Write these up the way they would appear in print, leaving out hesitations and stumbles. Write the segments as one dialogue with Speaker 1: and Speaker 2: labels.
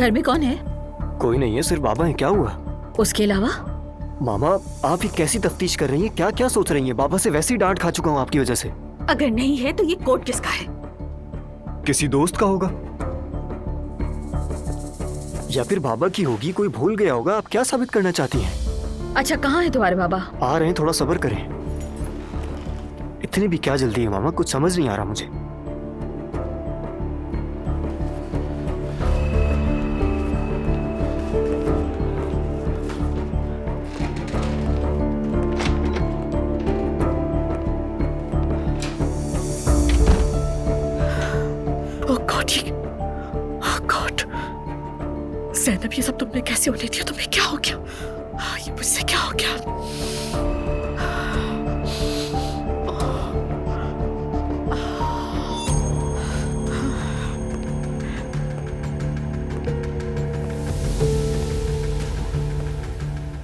Speaker 1: घर में कौन है?
Speaker 2: कोई नहीं है, सिर्फ बाबा है। क्या हुआ?
Speaker 1: उसके अलावा?
Speaker 2: मामा, आप ये कैसी तफ्तीश कर रही हैं? क्या क्या सोच रही हैं? बाबा से वैसे ही डांट खा चुका हूँ आपकी वजह से।
Speaker 1: अगर नहीं है तो ये कोट किसका है?
Speaker 2: किसी दोस्त का होगा या फिर बाबा की होगी। कोई भूल गया होगा। आप क्या साबित करना चाहती हैं?
Speaker 1: अच्छा, कहाँ है तुम्हारे बाबा?
Speaker 2: आ रहे हैं, थोड़ा सब्र करें। इतनी भी क्या जल्दी है मामा? कुछ समझ नहीं आ रहा मुझे।
Speaker 1: ज़ैनब, ये सब तुमने कैसे होने दिया? तुम्हें क्या हो गया? ये मुझसे क्या हो गया?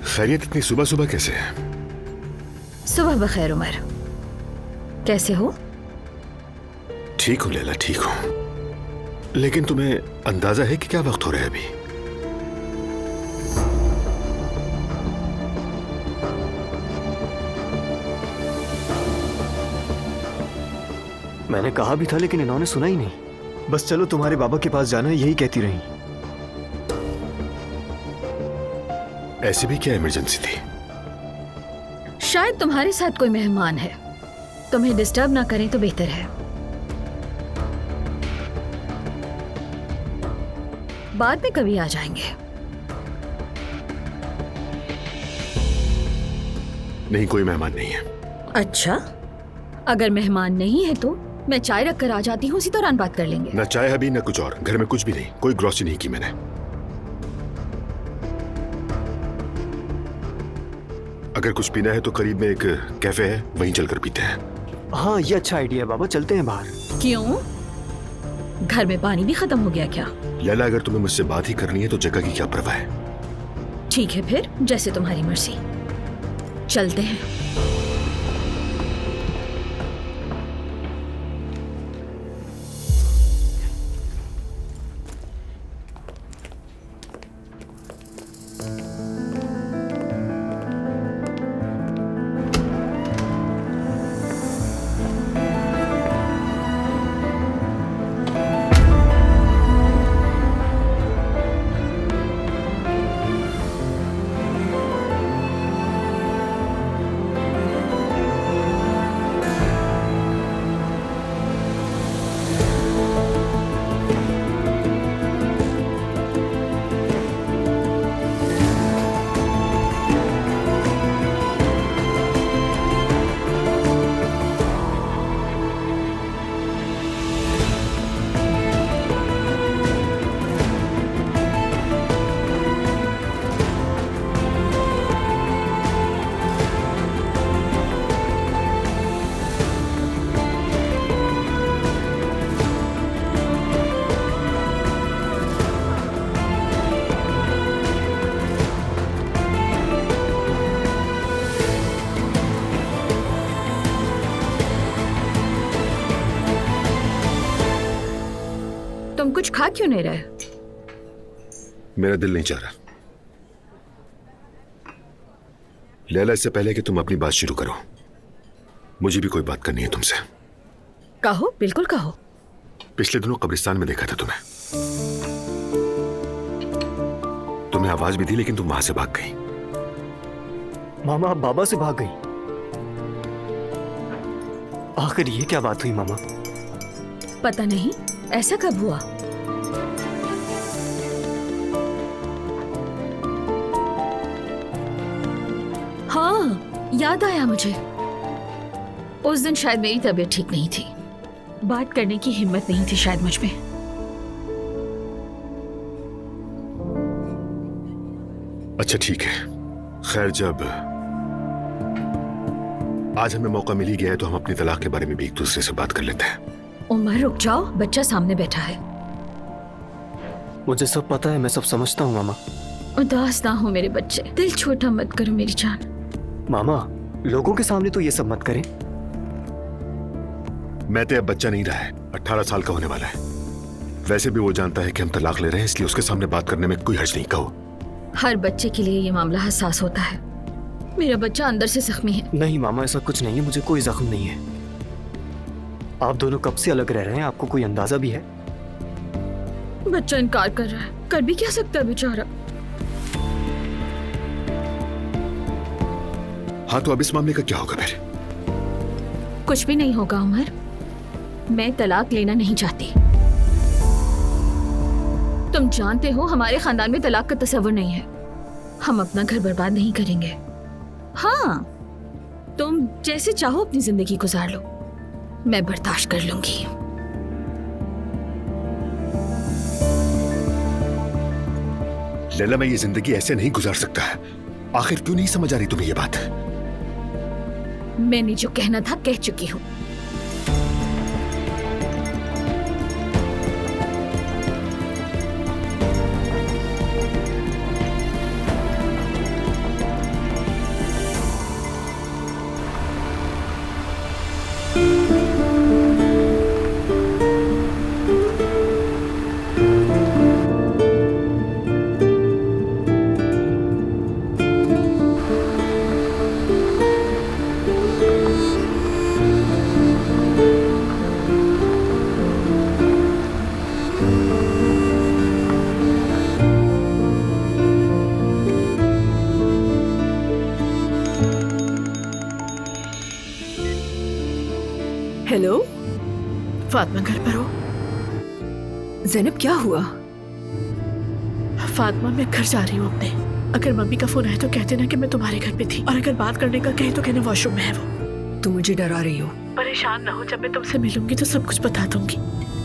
Speaker 3: खैरियत इतनी सुबह सुबह कैसे है?
Speaker 1: सुबह बखैर उमर, कैसे हो?
Speaker 3: ठीक हूँ लैला, ठीक हूँ। लेकिन तुम्हें अंदाजा है कि क्या वक्त हो रहा है अभी?
Speaker 2: मैंने कहा भी था लेकिन इन्होंने सुना ही नहीं। बस चलो तुम्हारे बाबा के पास जाना है, यही कहती रही।
Speaker 3: ऐसी भी क्या इमरजेंसी थी?
Speaker 1: शायद तुम्हारे साथ कोई मेहमान है, तुम्हें डिस्टर्ब ना करें तो बेहतर है। बाद में कभी आ जाएंगे।
Speaker 3: नहीं, कोई मेहमान नहीं है।
Speaker 1: अच्छा, अगर मेहमान नहीं है तो मैं चाय रख कर आ जाती हूँ, उसी दौरान बात कर लेंगे।
Speaker 3: ना चाय अभी ना कुछ और। घर में कुछ भी नहीं, कोई ग्रोसरी नहीं की मैंने। अगर कुछ पीना है तो करीब में एक कैफे है, वहीं चलकर पीते हैं।
Speaker 2: हाँ, ये अच्छा आइडिया है बाबा, चलते हैं बाहर।
Speaker 1: क्यों? घर में पानी भी खत्म हो गया क्या?
Speaker 3: लैला, अगर तुम्हें मुझसे बात ही करनी है तो जगह की क्या परवाह है।
Speaker 1: ठीक है, फिर जैसे तुम्हारी मर्जी, चलते हैं। तुम कुछ खा क्यों नहीं रहे?
Speaker 3: मेरा दिल नहीं चाह रहा। लैला, इससे पहले कि तुम अपनी बात शुरू करो, मुझे भी कोई बात करनी है तुमसे।
Speaker 1: कहो, बिल्कुल कहो।
Speaker 3: पिछले दिनों कब्रिस्तान में देखा था तुम्हें। तुम्हें आवाज भी दी लेकिन तुम वहां से भाग गई।
Speaker 2: मामा, आप बाबा से भाग गई? आखिर ये क्या बात हुई मामा?
Speaker 1: पता नहीं, ऐसा कब हुआ? हाँ, याद आया मुझे। उस दिन शायद मेरी तबीयत ठीक नहीं थी, बात करने की हिम्मत नहीं थी शायद मुझ में।
Speaker 3: अच्छा ठीक है, खैर जब आज हमें मौका मिल ही गया है तो हम अपनी तलाक के बारे में भी एक दूसरे से बात कर लेते हैं।
Speaker 1: उमर रुक जाओ, बच्चा सामने बैठा है।
Speaker 2: मुझे सब पता है, मैं सब समझता हूँ मामा।
Speaker 1: उदास ना हो मेरे बच्चे, दिल छोटा मत करो मेरी जान।
Speaker 2: मामा, लोगों के सामने तो ये सब मत करें।
Speaker 3: मैं तो अब बच्चा नहीं रहा है, 18 साल का होने वाला है। वैसे भी वो जानता है कि हम तलाक ले रहे हैं, इसलिए उसके सामने बात करने में कोई हर्ज नहीं। कहो।
Speaker 1: हर बच्चे के लिए ये मामला हसास होता है। मेरा बच्चा अंदर से जख्मी है।
Speaker 2: नहीं मामा, ऐसा कुछ नहीं है, मुझे कोई जख्म नहीं है। आप दोनों कब से अलग रह रहे हैं, आपको कोई अंदाजा भी है?
Speaker 1: बच्चा इनकार कर रहा है, कर भी क्या सकता है बेचारा।
Speaker 3: हाँ, तो अब इस मामले का क्या होगा फिर?
Speaker 1: कुछ भी नहीं होगा उमर, मैं तलाक लेना नहीं चाहती। तुम जानते हो हमारे खानदान में तलाक का तस्वर नहीं है। हम अपना घर बर्बाद नहीं करेंगे। हाँ, तुम जैसे चाहो अपनी जिंदगी गुजार लो, मैं बर्दाश्त कर लूंगी।
Speaker 3: लैला, मैं ये जिंदगी ऐसे नहीं गुजार सकता है। आखिर क्यों नहीं समझ आ रही तुम्हें ये बात?
Speaker 1: मैंने जो कहना था कह चुकी हूँ।
Speaker 4: हेलो, फातिमा घर पर हो? ज़ैनब क्या हुआ? फातिमा मैं घर जा रही हूँ अपने। अगर मम्मी का फोन आए तो कहते ना कि मैं तुम्हारे घर पे थी, और अगर बात करने का कहे तो कहना वॉशरूम में है वो।
Speaker 5: तुम मुझे डरा रही हो।
Speaker 4: परेशान ना हो, जब मैं तुमसे मिलूंगी तो सब कुछ बता दूंगी।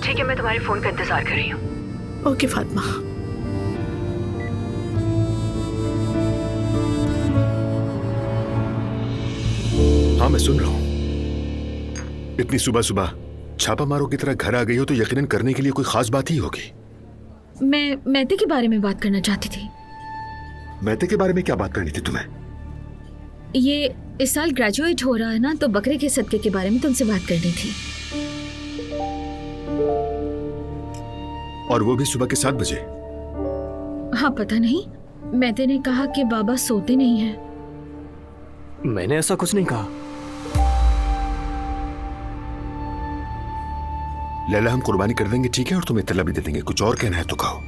Speaker 5: ठीक है, मैं तुम्हारे फोन का इंतजार कर रही हूँ।
Speaker 4: ओके फातिमा।
Speaker 3: हाँ, मैं सुन रहा हूँ। इतनी सुबह सुबह छापा मारो की तरह घर आ गई हो तो यकीनन करने के लिए कोई खास बात ही होगी।
Speaker 1: मैं मैते के बारे में बात करना चाहती थी।
Speaker 3: मैते के बारे में क्या बात करनी थी तुम्हें?
Speaker 1: ये इस साल ग्रेजुएट हो रहा है ना, तो बकरे के सदके के बारे में तुमसे बात करनी थी।
Speaker 3: और वो भी सुबह के 7 बजे?
Speaker 1: हाँ, पता नहीं, मैते ने कहा कि बाबा सोते नहीं हैं।
Speaker 2: मैंने ऐसा कुछ नहीं कहा।
Speaker 3: लैला, हम कुर्बानी कर देंगे, ठीक है, और तुम्हें इत्तला भी दे देंगे। कुछ और कहना है तो कहो।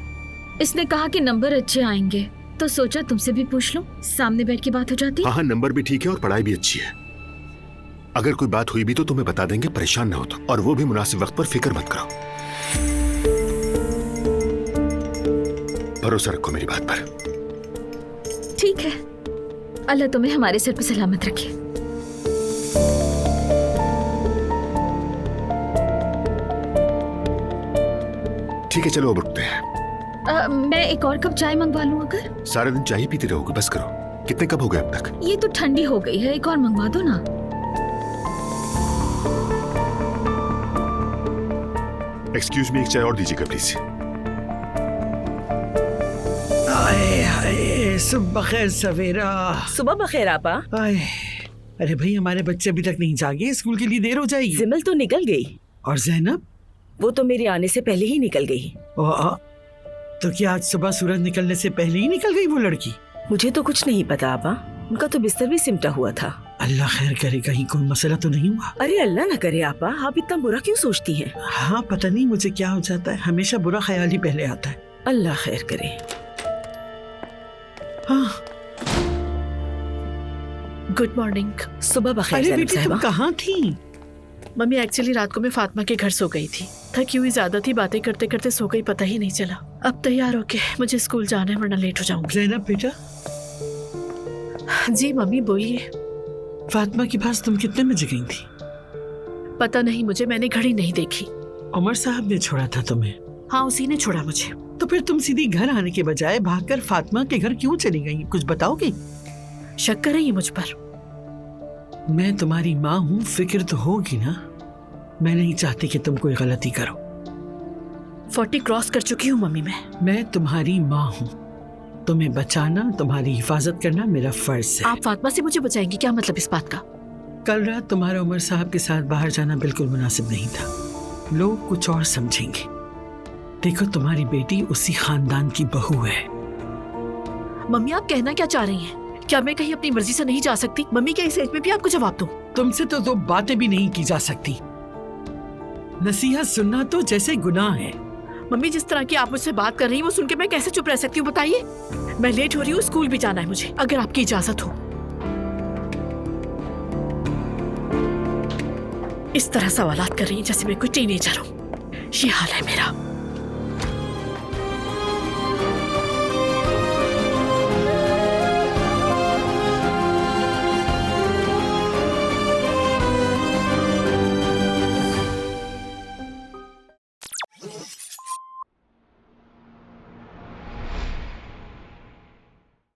Speaker 1: इसने कहा कि नंबर अच्छे आएंगे, तो सोचा तुमसे भी पूछ लो, सामने बैठ के बात हो जाती।
Speaker 3: हाँ, नंबर भी ठीक है और पढ़ाई भी अच्छी है। अगर कोई बात हुई भी तो तुम्हें बता देंगे, परेशान ना हो तो। और वो भी मुनासिब वक्त पर। फिक्र मत करो, भरोसा रखो मेरी बात पर।
Speaker 1: ठीक है, अल्लाह तुम्हें हमारे सिर पर सलामत रखे।
Speaker 3: ठीक है, चलो अब उठते हैं।
Speaker 1: मैं एक और कप चाय मंगवा लूं अगर?
Speaker 3: सारा दिन चाय ही पीती रहोगे, बस करो। कितने कप हो गए अब तक?
Speaker 1: ये तो ठंडी हो गई है, एक और मंगवा दो ना।
Speaker 3: एक्सक्यूज मी, एक चाय और दीजिएगा प्लीज।
Speaker 6: आए हाय, सुबह खैर सवेरा।
Speaker 5: सुबह बखैर आपा।
Speaker 6: आए, अरे भाई, हमारे बच्चे अभी तक नहीं जागे, स्कूल के लिए देर हो जाएगी।
Speaker 5: जिमल तो निकल गई।
Speaker 6: और जैनब?
Speaker 5: वो तो मेरे आने से पहले ही निकल गई।
Speaker 6: तो क्या आज सुबह सूरज निकलने से पहले ही निकल गई वो लड़की?
Speaker 5: मुझे तो कुछ नहीं पता आपा, उनका तो बिस्तर भी सिमटा हुआ था।
Speaker 6: अल्लाह खैर करे, कहीं कोई मसला तो नहीं हुआ?
Speaker 5: अरे अल्लाह ना करे आपा, आप इतना बुरा क्यों सोचती हैं?
Speaker 6: हाँ, पता नहीं मुझे क्या हो जाता है, हमेशा बुरा ख्याल ही पहले आता है।
Speaker 5: अल्लाह खैर करे।
Speaker 6: हाँ।
Speaker 4: Good morning.
Speaker 5: सुबह बखैर
Speaker 6: अरे
Speaker 5: ज़ैनब
Speaker 6: बेटी, तुम
Speaker 5: साहिबा।
Speaker 6: कहाँ थी?
Speaker 4: मम्मी एक्चुअली रात को मैं फातिमा के घर सो गई थी, थकी हुई ज्यादा थी, बातें करते करते सो गई, पता ही नहीं चला। अब तैयार होके मुझे स्कूल जाना है, वरना लेट हो जाऊंगी।
Speaker 6: जैनब बेटा।
Speaker 4: जी मम्मी बोलिए।
Speaker 6: फातिमा के पास तुम कितने बजे गई थी?
Speaker 4: पता नहीं मुझे, मैंने घड़ी नहीं देखी।
Speaker 6: उमर साहब ने छोड़ा था तुम्हें?
Speaker 4: हाँ, उसी ने छोड़ा मुझे।
Speaker 6: तो फिर तुम सीधी घर आने के बजाय भागकर फातिमा के घर क्यों चली गई? कुछ बताओगी?
Speaker 4: शक कर रही है मुझ पर?
Speaker 6: मैं तुम्हारी माँ हूँ, फिक्र तो होगी ना। मैं नहीं चाहती कि तुम कोई गलती करो।
Speaker 4: 40 क्रॉस कर चुकी हूँ मम्मी
Speaker 6: मैं तुम्हारी माँ हूँ, तुम्हें बचाना, तुम्हारी हिफाजत करना मेरा फर्ज है।
Speaker 4: आप फातिमा से मुझे बचाएंगी, क्या मतलब इस बात का?
Speaker 6: कल रात तुम्हारा उमर साहब के साथ बाहर जाना बिल्कुल मुनासिब नहीं था। लोग कुछ और समझेंगे। देखो, तुम्हारी बेटी उसी खानदान की बहू है।
Speaker 4: मम्मी आप कहना क्या चाह रही हैं? क्या मैं कहीं अपनी मर्जी से नहीं जा सकती? मम्मी क्या इस एज में भी आपको जवाब दूं?
Speaker 6: तुमसे तो दो बातें भी नहीं की जा सकती। नसीहत सुनना तो जैसे गुनाह है।
Speaker 4: मम्मी जिस तरह की आप मुझसे बात कर रही हैं वो सुन के मैं कैसे चुप रह सकती हूँ बताइए? मैं लेट हो रही हूँ, स्कूल भी जाना है मुझे, अगर आपकी इजाजत हो। इस तरह सवालात कर रही हैं जैसे मैं कोई टीनेजर हूँ। ये हाल है मेरा।